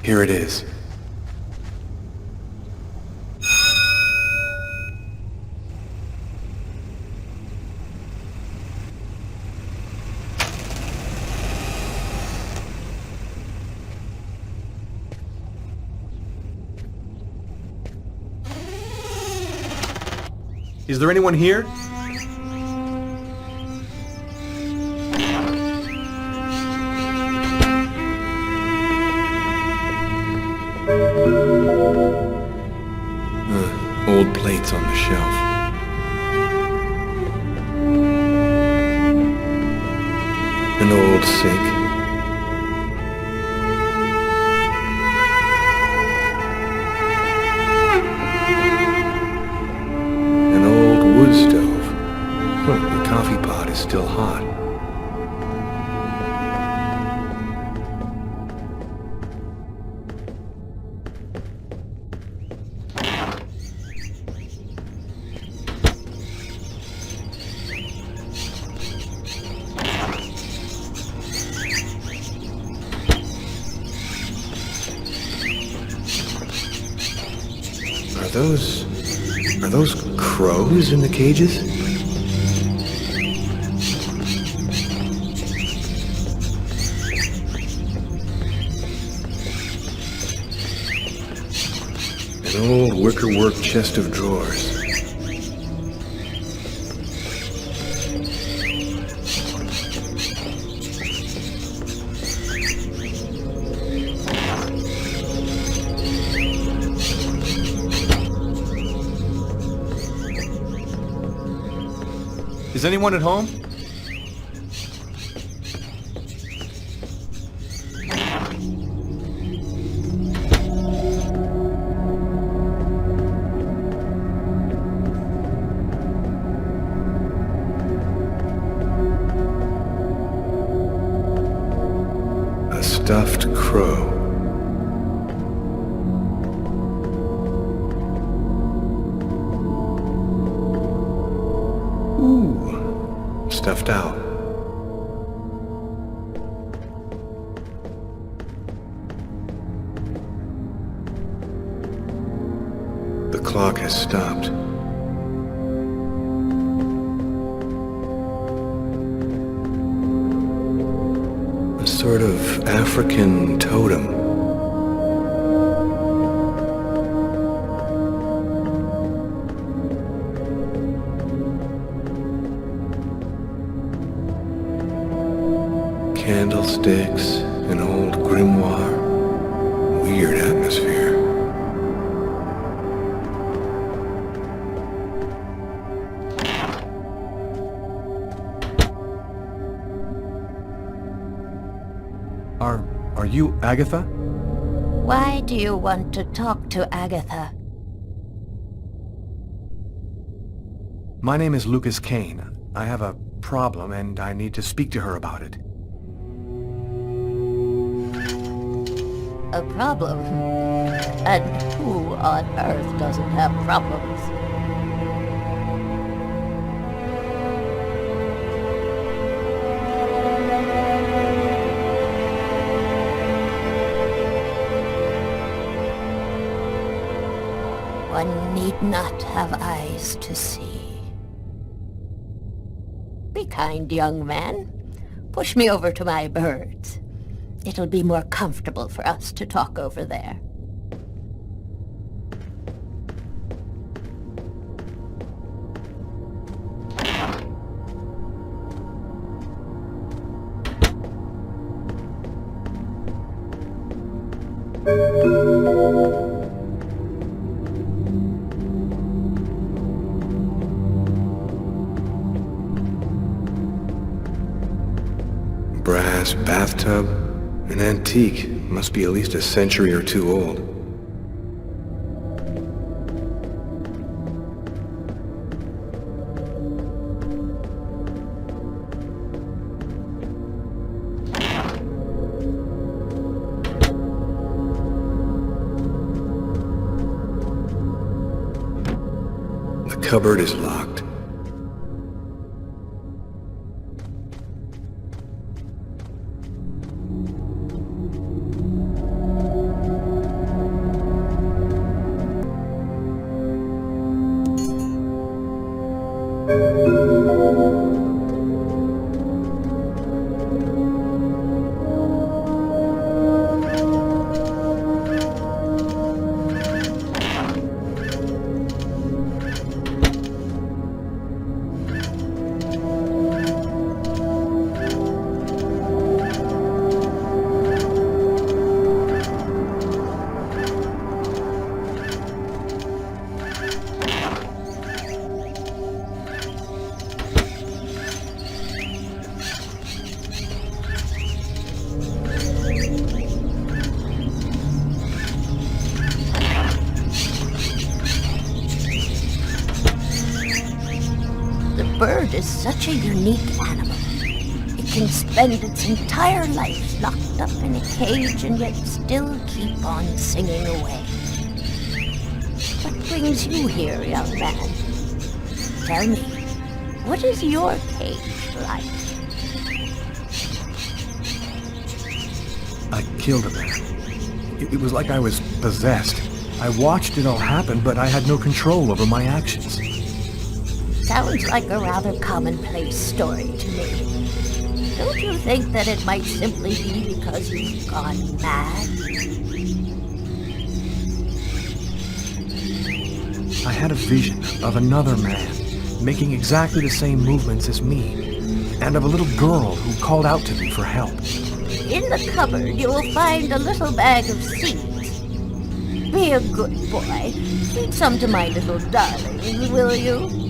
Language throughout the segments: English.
Here it is. Is there anyone here? Old plates on the shelf. An old sink. An old wood stove. The coffee pot is still hot. Are those crows in the cages? An old wickerwork chest of drawers. Is anyone at home? A stuffed crow. Stuffed out. The clock has stopped. A sort of African totem. Candlesticks, an old grimoire, weird atmosphere. Are you Agatha? Why do you want to talk to Agatha? My name is Lucas Kane. I have a problem and I need to speak to her about it. A problem? And who on earth doesn't have problems? One need not have eyes to see. Be kind, young man. Push me over to my birds. It'll be more comfortable for us to talk over there. Brass bathtub, an antique, must be at least a century or two old. The cupboard is locked. Bird is such a unique animal. It can spend its entire life locked up in a cage and yet still keep on singing away. What brings you here, young man? Tell me, what is your cage like? I killed a man. It was like I was possessed. I watched it all happen, but I had no control over my actions. Sounds like a rather commonplace story to me. Don't you think that it might simply be because you've gone mad? I had a vision of another man making exactly the same movements as me, and of a little girl who called out to me for help. In the cupboard, you will find a little bag of seeds. Be a good boy. Feed some to my little darling, will you?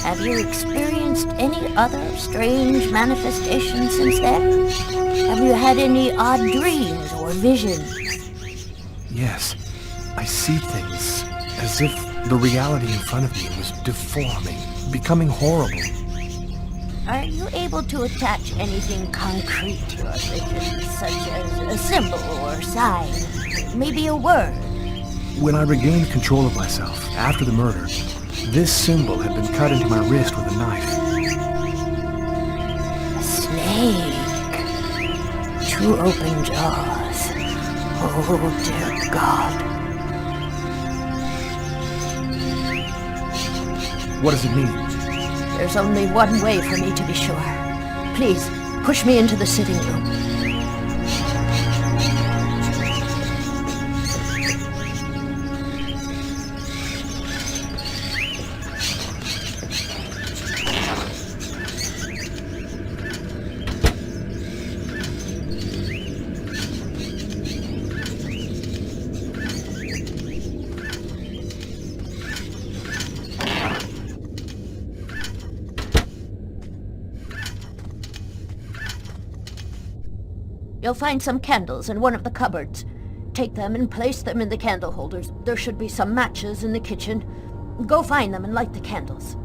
Have you experienced any other strange manifestations since then? Have you had any odd dreams or visions? Yes, I see things as if the reality in front of me was deforming, becoming horrible. Are you able to attach anything concrete to your visions, such as a symbol or sign, maybe a word? When I regained control of myself after the murder, this symbol had been cut into my wrist with a knife. A snake. 2 open jaws. Oh, dear God. What does it mean? There's only one way for me to be sure. Please, push me into the sitting room. You'll find some candles in one of the cupboards. Take them and place them in the candle holders. There should be some matches in the kitchen. Go find them and light the candles.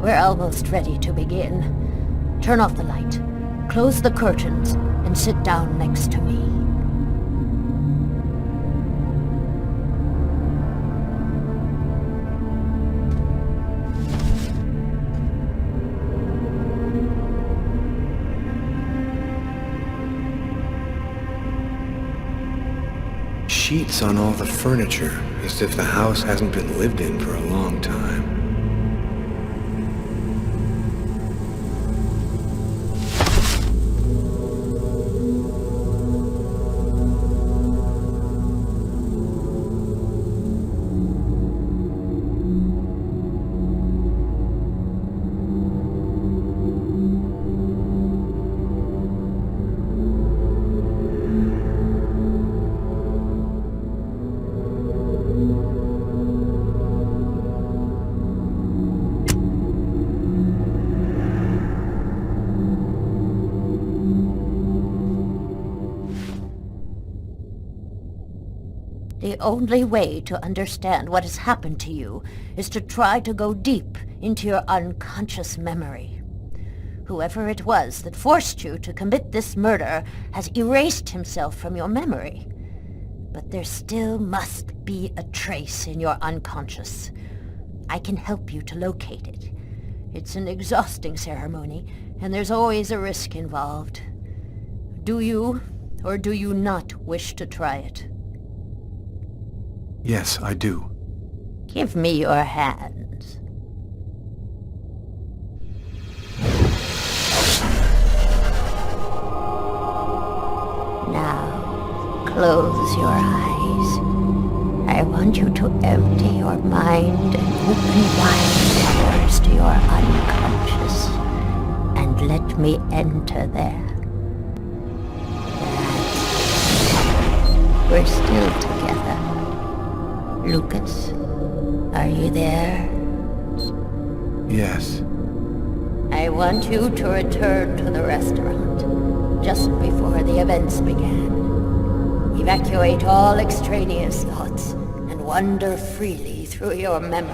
We're almost ready to begin. Turn off the light, close the curtains, and sit down next to me. Sheets on all the furniture, as if the house hasn't been lived in for a long time. The only way to understand what has happened to you is to try to go deep into your unconscious memory. Whoever it was that forced you to commit this murder has erased himself from your memory. But there still must be a trace in your unconscious. I can help you to locate it. It's an exhausting ceremony, and there's always a risk involved. Do you, or do you not wish to try it? Yes, I do. Give me your hands. Now, close your eyes. I want you to empty your mind and open wide doors to your unconscious, and let me enter there. We're still together. Lucas, are you there? Yes. I want you to return to the restaurant just before the events began. Evacuate all extraneous thoughts and wander freely through your memory.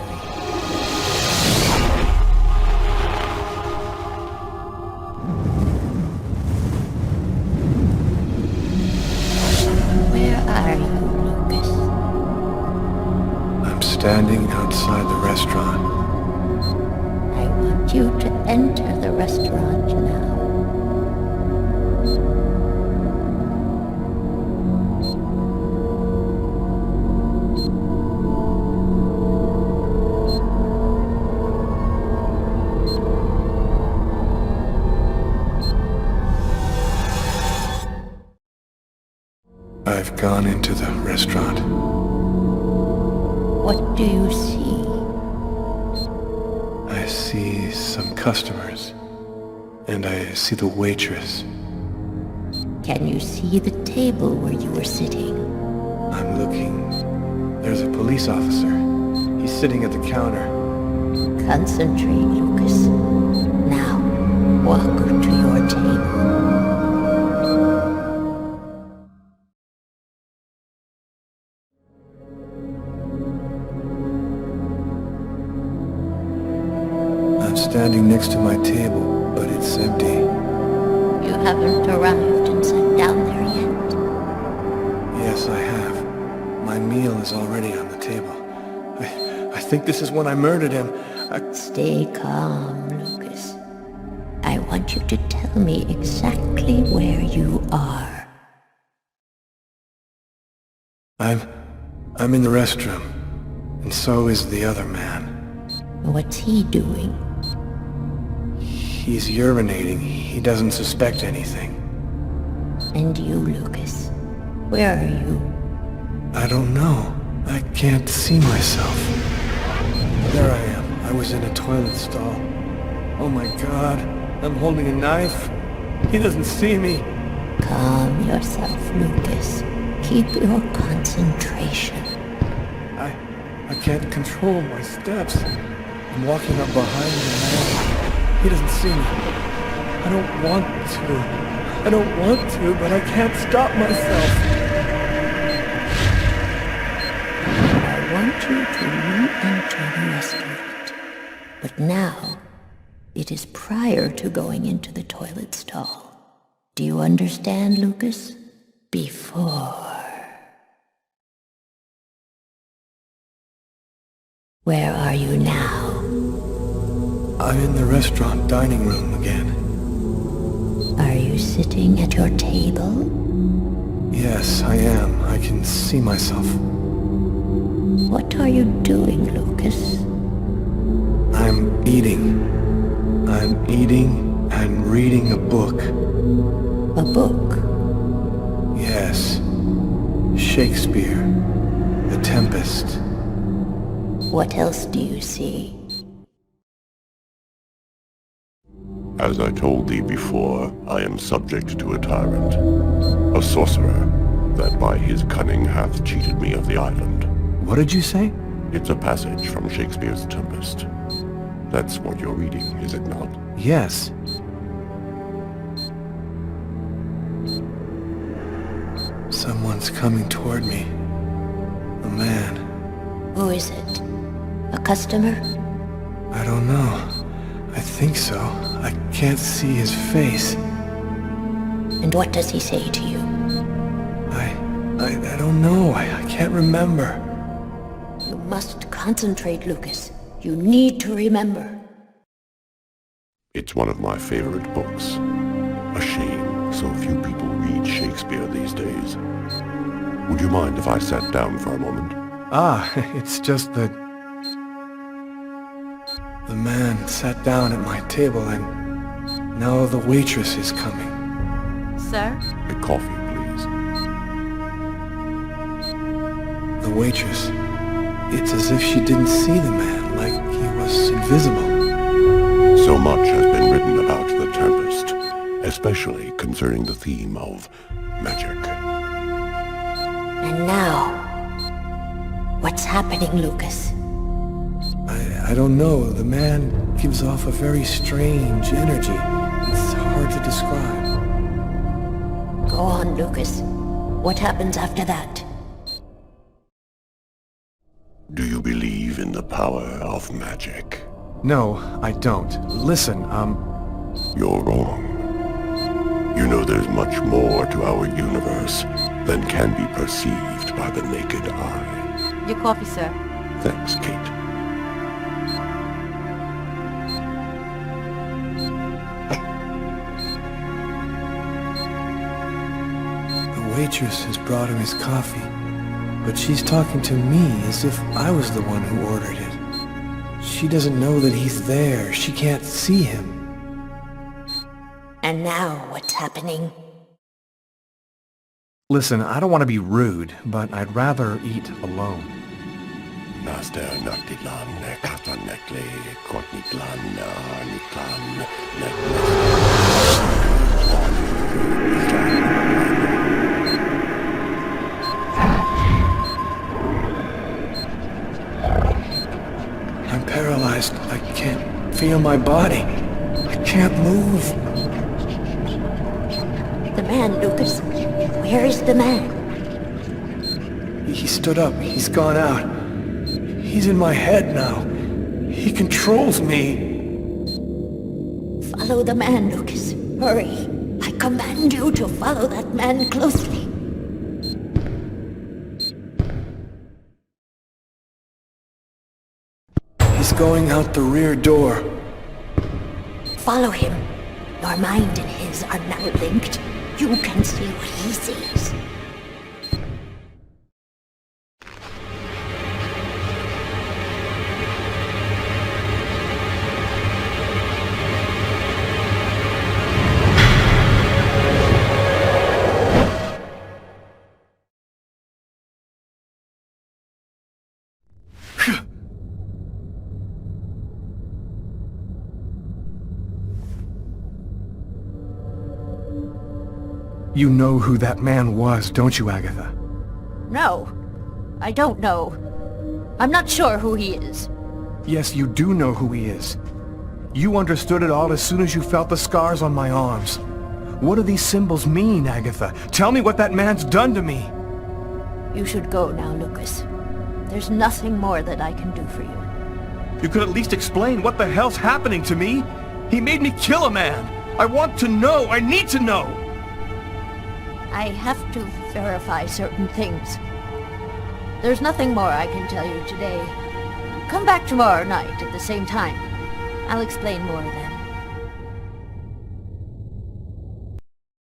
Where are you, Lucas? I'm standing outside the restaurant. I want you to enter the restaurant now. I've gone into the restaurant. What do you see? I see some customers, and I see the waitress. Can you see the table where you were sitting? I'm looking. There's a police officer. He's sitting at the counter. Concentrate, Lucas. Now, walk to your table. I'm standing next to my table, but it's empty. You haven't arrived and sat down there yet. Yes, I have. My meal is already on the table. I think this is when I murdered him. Stay calm, Lucas. I want you to tell me exactly where you are. I'm in the restroom, and so is the other man. What's he doing? He's urinating. He doesn't suspect anything. And you, Lucas, where are you? I don't know. I can't see myself. There I am. I was in a toilet stall. Oh my God. I'm holding a knife. He doesn't see me. Calm yourself, Lucas. Keep your concentration. I can't control my steps. I'm walking up behind the man. He doesn't see me. I don't want to, but I can't stop myself. I want you to re-enter the restaurant. But now, It is prior to going into the toilet stall. Do you understand, Lucas? Before. Where are you now? I'm in the restaurant dining room again. Are you sitting at your table? Yes, I am. I can see myself. What are you doing, Lucas? I'm eating. I'm eating and reading a book. A book? Yes. Shakespeare. The Tempest. What else do you see? As I told thee before, I am subject to a tyrant, a sorcerer, that by his cunning hath cheated me of the island. What did you say? It's a passage from Shakespeare's Tempest. That's what you're reading, is it not? Yes. Someone's coming toward me. A man. Who is it? A customer? I don't know. I think so. I can't see his face. And what does he say to you? I don't know. I can't remember. You must concentrate, Lucas. You need to remember. It's one of my favorite books. A shame so few people read Shakespeare these days. Would you mind if I sat down for a moment? Ah, it's just that... The man sat down at my table and now the waitress is coming. Sir? A coffee, please. The waitress. It's as if she didn't see the man, like he was invisible. So much has been written about the Tempest, especially concerning the theme of magic. And now, what's happening, Lucas? I don't know. The man gives off a very strange energy. It's hard to describe. Go on, Lucas. What happens after that? Do you believe in the power of magic? No, I don't. Listen, You're wrong. You know there's much more to our universe than can be perceived by the naked eye. Your coffee, sir. Thanks, Kate. The waitress has brought him his coffee, but she's talking to me as if I was the one who ordered it. She doesn't know that he's there. She can't see him. And now, what's happening? listen, I don't want to be rude, but I'd rather eat alone. I'm paralyzed. I can't feel my body. I can't move. The man, Lucas. Where is the man? He stood up. He's gone out. He's in my head now. He controls me. Follow the man, Lucas. Hurry. I command you to follow that man closely. He's going out the rear door. Follow him. Your mind and his are now linked. You can see what he sees. You know who that man was, don't you, Agatha? No, I don't know. I'm not sure who he is. Yes, you do know who he is. You understood it all as soon as you felt the scars on my arms. What do these symbols mean, Agatha? Tell me what that man's done to me! You should go now, Lucas. There's nothing more that I can do for you. You could at least explain what the hell's happening to me! He made me kill a man! I want to know! I need to know! I have to verify certain things. There's nothing more I can tell you today. Come back tomorrow night at the same time. I'll explain more then.